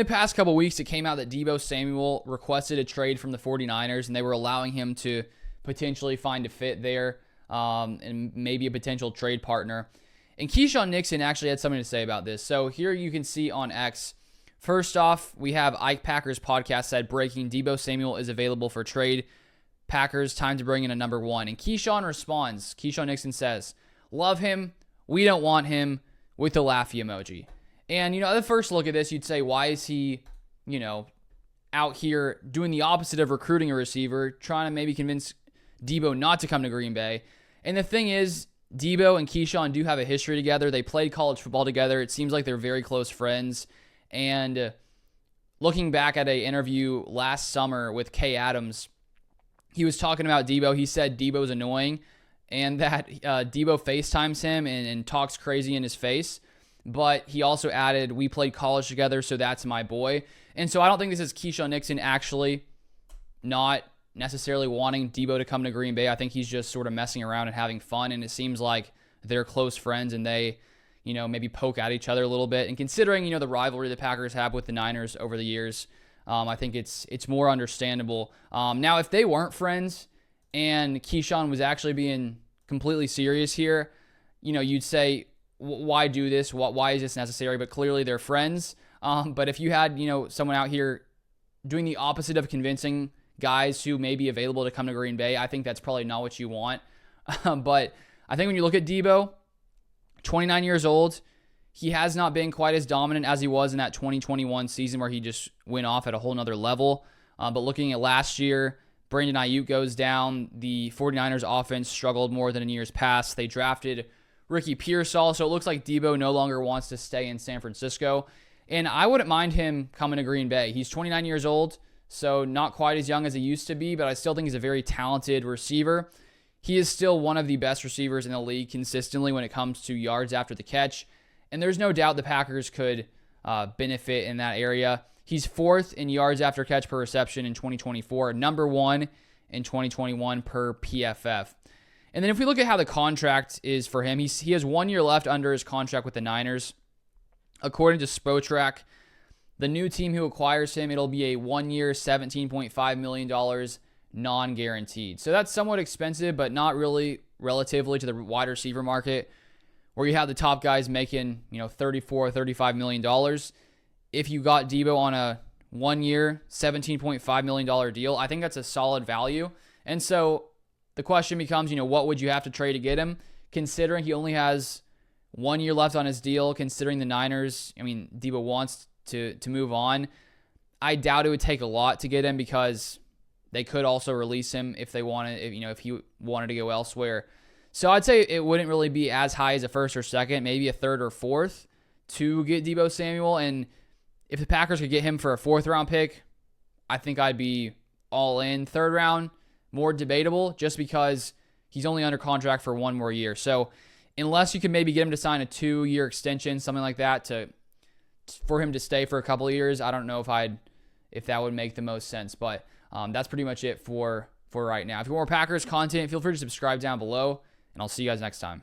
The past couple weeks, it came out that Deebo Samuel requested a trade from the 49ers, and they were allowing him to potentially find a fit there and maybe a potential trade partner. And Keisean Nixon actually had something to say about this. So here you can see on X, first off, we have Ike Packers podcast said, breaking, Deebo Samuel is available for trade. Packers, time to bring in a number one. And Keisean responds, Keisean Nixon says, love him, we don't want him, with the laughy emoji. And, the first look at this, you'd say, why is he, out here doing the opposite of recruiting a receiver, trying to maybe convince Deebo not to come to Green Bay? And the thing is, Deebo and Keisean do have a history together. They played college football together. It seems like they're very close friends. And looking back at an interview last summer with Kay Adams, he was talking about Deebo. He said Deebo's annoying and that Deebo FaceTimes him and talks crazy in his face. But he also added, we played college together, so that's my boy. And so I don't think this is Keisean Nixon actually not necessarily wanting Deebo to come to Green Bay. I think he's just sort of messing around and having fun, and it seems like they're close friends and they, maybe poke at each other a little bit. And considering, the rivalry the Packers have with the Niners over the years, I think it's more understandable. Now, if they weren't friends and Keisean was actually being completely serious here, you'd say, why do this? Why is this necessary? But clearly they're friends. But if you had, someone out here doing the opposite of convincing guys who may be available to come to Green Bay, I think that's probably not what you want. But I think when you look at Deebo, 29 years old, he has not been quite as dominant as he was in that 2021 season where he just went off at a whole nother level. But looking at last year, Brandon Ayuk goes down. The 49ers offense struggled more than in years past. They drafted Ricky Pearsall, so it looks like Deebo no longer wants to stay in San Francisco. And I wouldn't mind him coming to Green Bay. He's 29 years old, so not quite as young as he used to be, but I still think he's a very talented receiver. He is still one of the best receivers in the league consistently when it comes to yards after the catch. And there's no doubt the Packers could benefit in that area. He's fourth in yards after catch per reception in 2024, number one in 2021 per PFF. And then if we look at how the contract is for him, he has 1 year left under his contract with the Niners. According to Spotrac, the new team who acquires him, it'll be a 1 year, $17.5 million non-guaranteed. So that's somewhat expensive, but not really relatively to the wide receiver market where you have the top guys making, $34, $35 million. If you got Deebo on a 1 year, $17.5 million deal, I think that's a solid value. And so the question becomes, what would you have to trade to get him? Considering he only has 1 year left on his deal, considering the Niners, Deebo wants to move on. I doubt it would take a lot to get him because they could also release him if they wanted, if he wanted to go elsewhere. So I'd say it wouldn't really be as high as a first or second, maybe a third or fourth to get Deebo Samuel. And if the Packers could get him for a fourth round pick, I think I'd be all in. Third round, more debatable just because he's only under contract for 1 more year. So unless you can maybe get him to sign a 2 year extension, something like that, for him to stay for a couple of years, I don't know if that would make the most sense. But that's pretty much it for right now. If you want more Packers content, feel free to subscribe down below, and I'll see you guys next time.